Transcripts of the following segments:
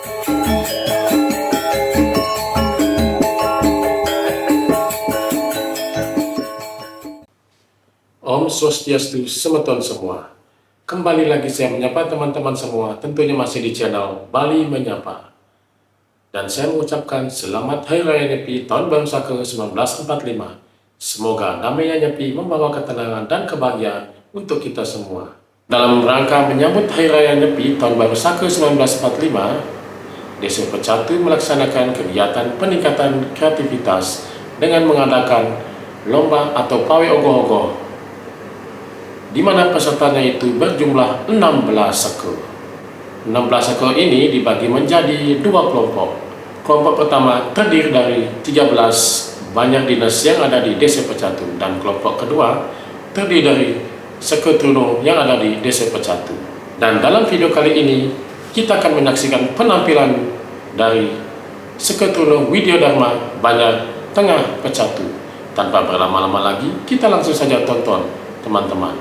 Om Swastiastu semeton semua. Kembali lagi saya menyapa teman-teman semua, tentunya masih di channel Bali Menyapa. Dan saya mengucapkan selamat Hari Raya Nyepi tahun baru Saka 1945. Semoga damainya Nyepi membawa ketenangan dan kebahagiaan untuk kita semua. Dalam rangka menyambut Hari Raya Nyepi tahun baru Saka 1945, Desa Pecatu melaksanakan kegiatan peningkatan kreativitas dengan mengadakan lomba atau pawai ogoh-ogoh, di mana pesertanya itu berjumlah 16 sekaa. 16 sekaa ini dibagi menjadi dua kelompok. Kelompok pertama terdiri dari 13 banjar dinas yang ada di Desa Pecatu, dan kelompok kedua terdiri dari sekaa teruna yang ada di Desa Pecatu. Dan dalam video kali ini kita akan menyaksikan penampilan dari sekaa teruna widya dharma Banjar Tengah Pecatu. Tanpa berlama-lama lagi, kita langsung saja tonton, teman-teman.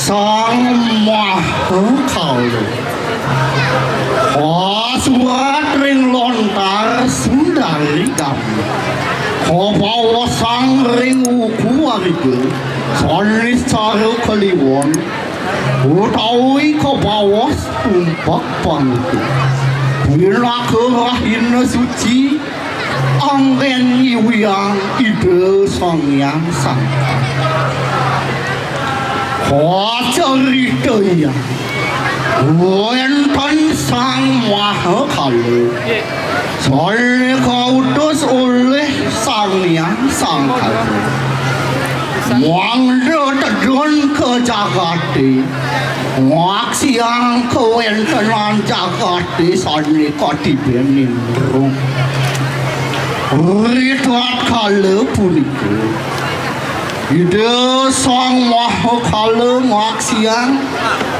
Sang Maha Kalu, surat ring lontar sundari kami, bawa sang ring uku warga, sonis cara kliwon, utawi bawa tumpak pangku, bila kerahin suci, angin iwiang ide sang yang sangka. Ceritanya wonten Sang Maha Kalu soalnya kautus oleh Sang Yang Sangkala mangda tedun ke Jagati maksiang kewentenan Jagati sani katibenin ritual kala punika ide Sang Maha Kalu maksiang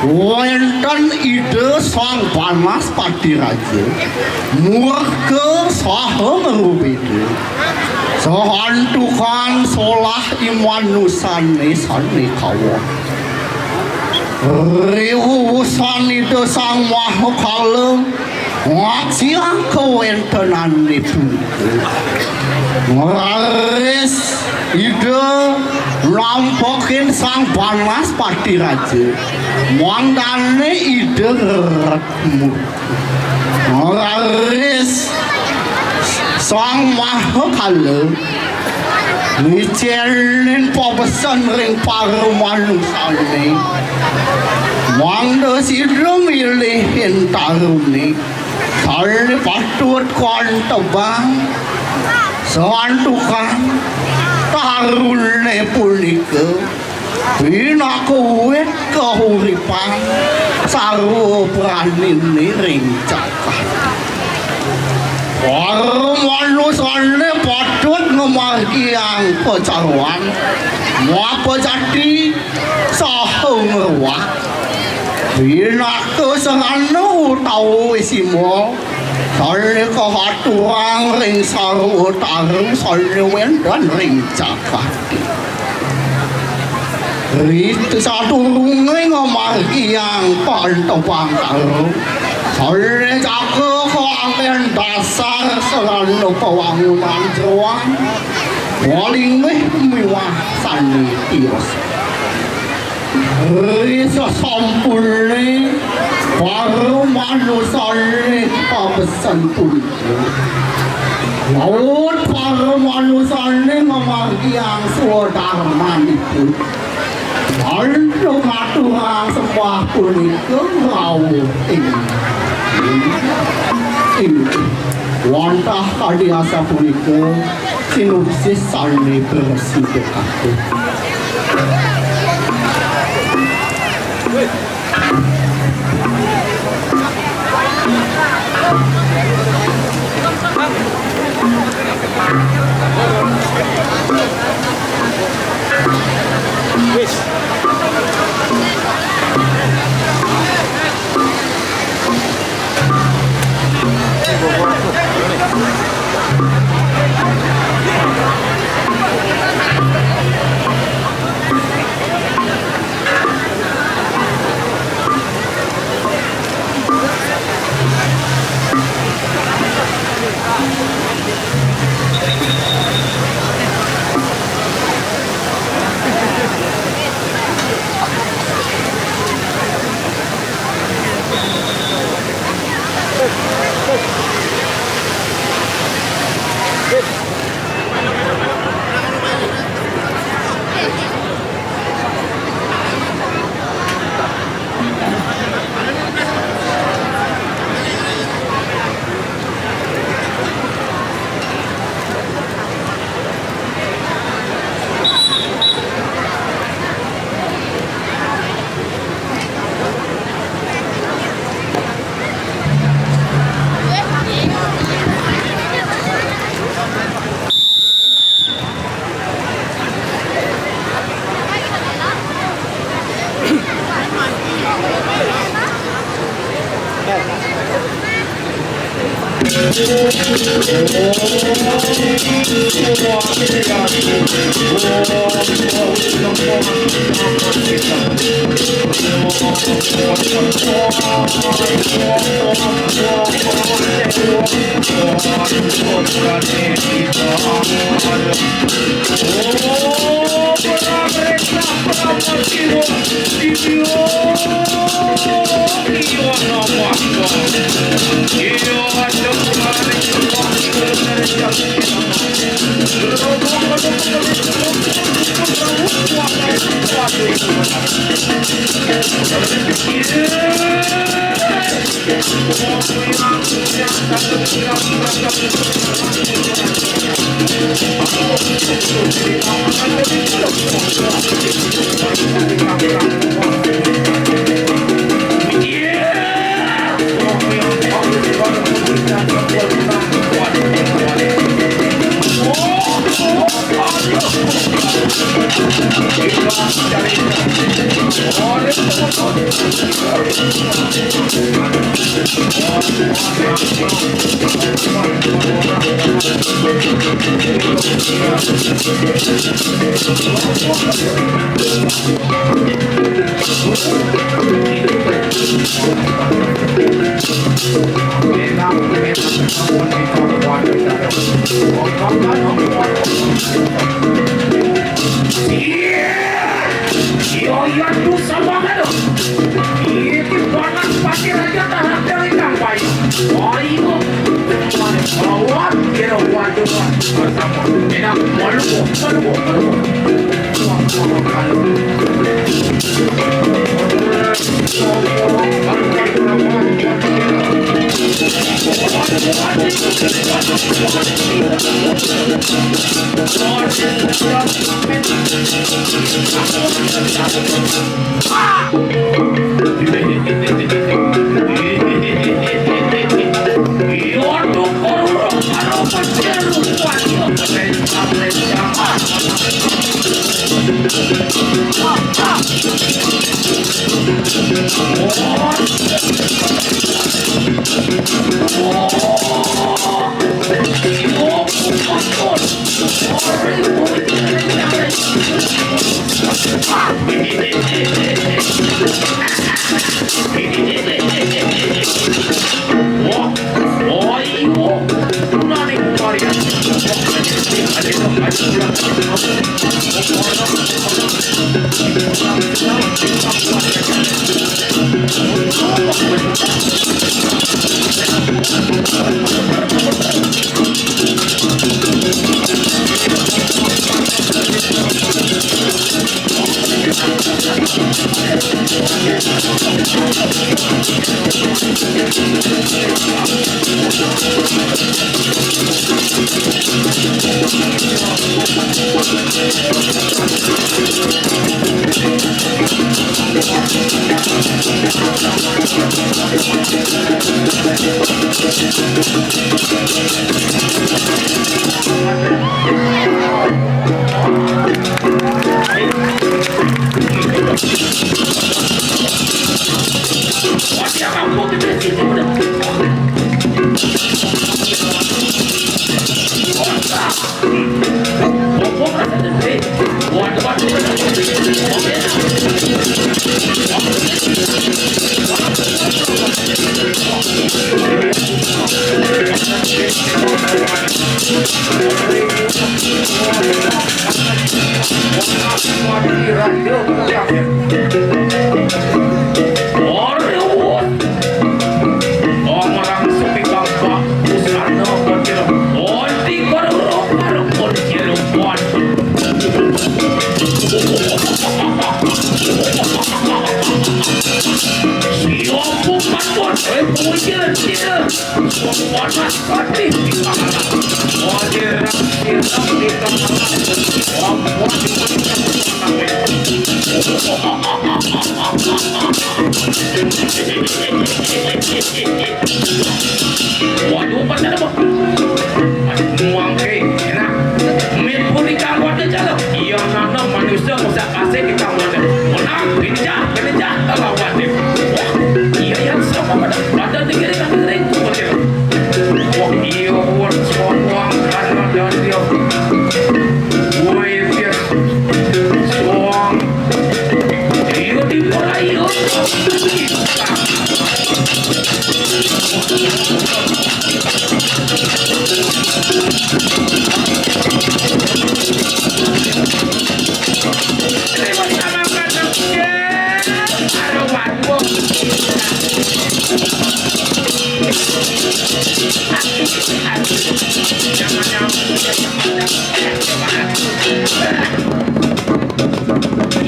wonten ide Sang Panas Patiraja murka saha merubede sahantukan solah imanusane sane kawa riwusan ide Sang Maha Kalu maksiang kewentenan itu ngaris ide lampokin Sang Panas Patiraja mangdane ide retmu ngaris Sang Maha Kalu ngicelin pabesen ring para manusane mangda sidro milihin taruni kali patut kon tebang seantukan tarune punika bina kuwit kahuripan sarwa pranine ring cakat para manusane patut ngemargiang pecaruan ngapa jadi saha ngerwak bina kesenganu tau isimo soalnya kehaturang ring sarwa tarung soalnya wendan ring Jagati itu satu rungai ngomargiang pantopang tarung soalnya jaga keangin dasar selalu pewangunan jeruang paling mewah sani tios risa sampulnya para manusane pabesan punika laut para manusane memargiang swadharmanipun aldo maturang sembah punika rawuh ing wantah kadiasa punika sinopsis sane bersibekake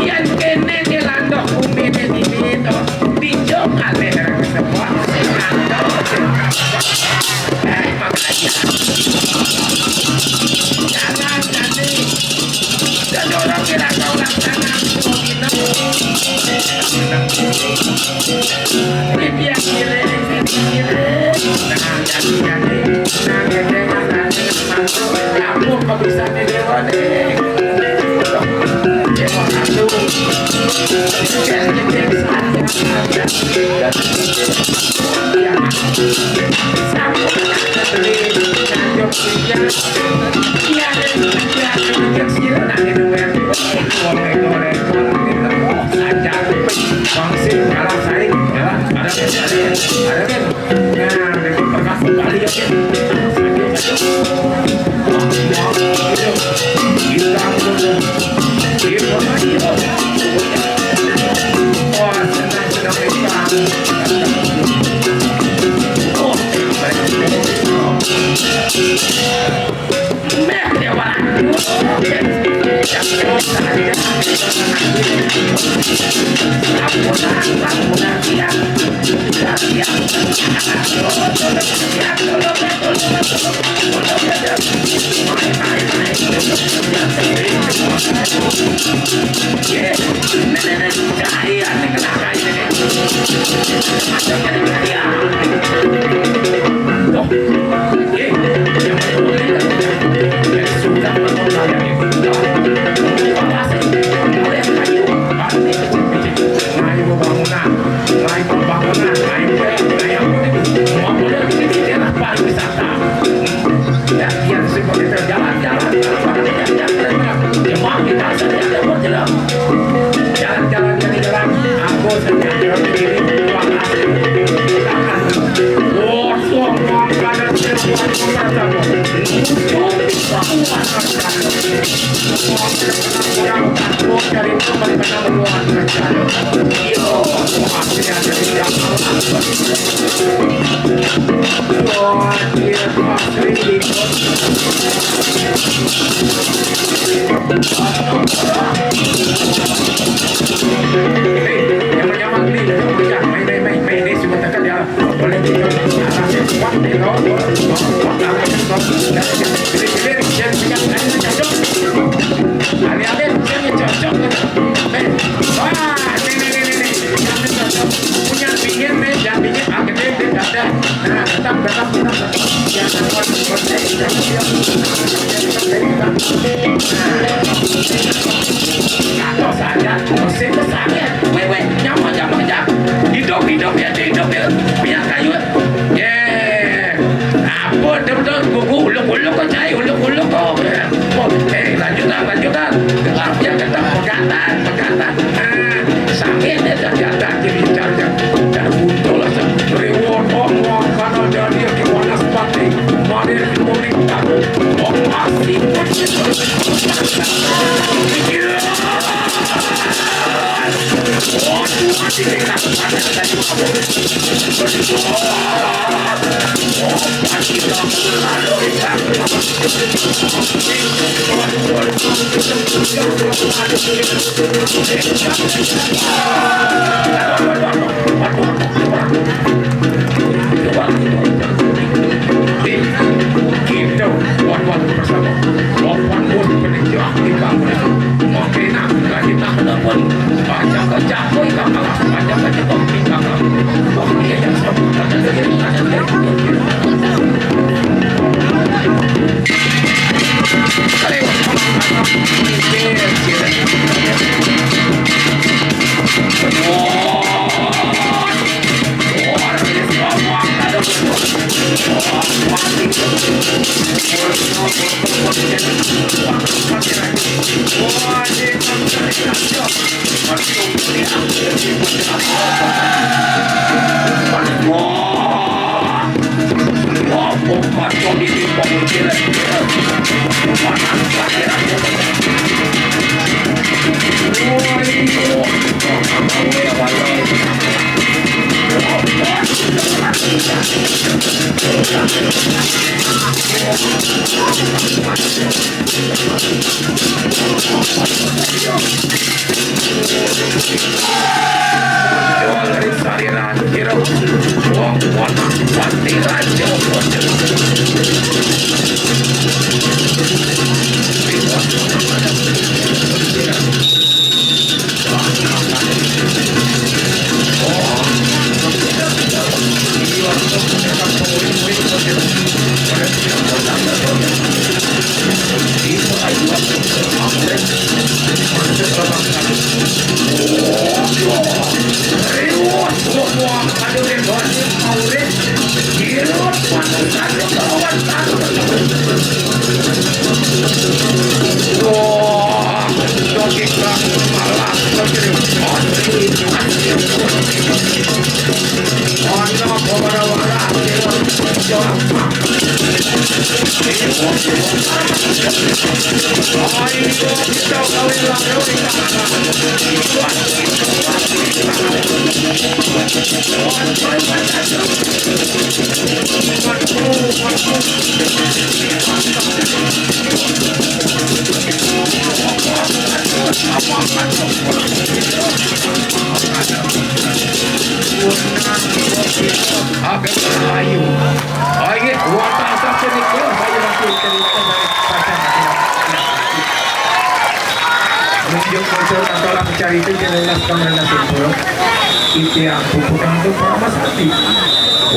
Yan kene nilando kumene dito Bijong ale semua nilando makanya jangan nanti dan orang kira kau laksana minum widya kire nah jadi nah gede kamu kok bisa nih dewa nih dewa satu Umat kau di bangun kira-kira panas lahiran. Dari sariran kira wong panas pasti raja. Mencari itu jelas kamera simpul itu yang bukan itu Mas Santi.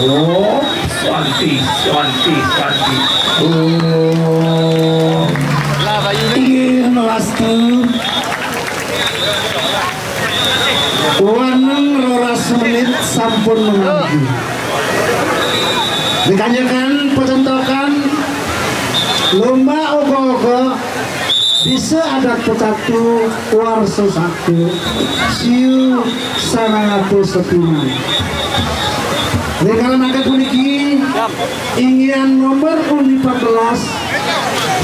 Oh, Santi. Oh, Ingin wastu waneng roras menit sampun mengaji. Dikanyakan pecontokan lomba ogoh-ogoh bisa adat Pecatu warso 1 siu 100 sepiman. Dengan angkat puniki ingin nomor 14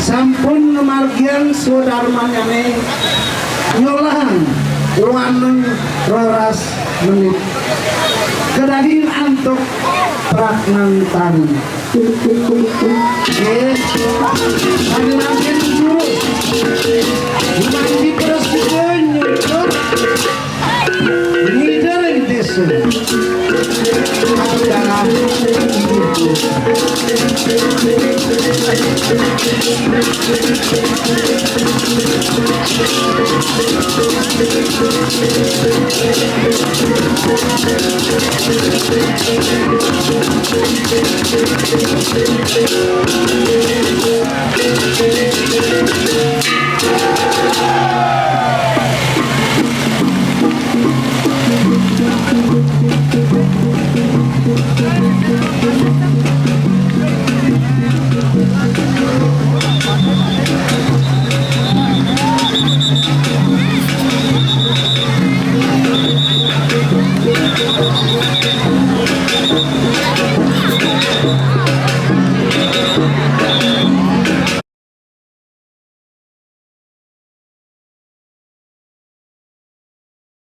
sampun margian swadharmanya nih nyolahan waneng roras menit kedaging antuk fragmen tari. Kami makin dulu mandi terus digenyut ini dari desa dalam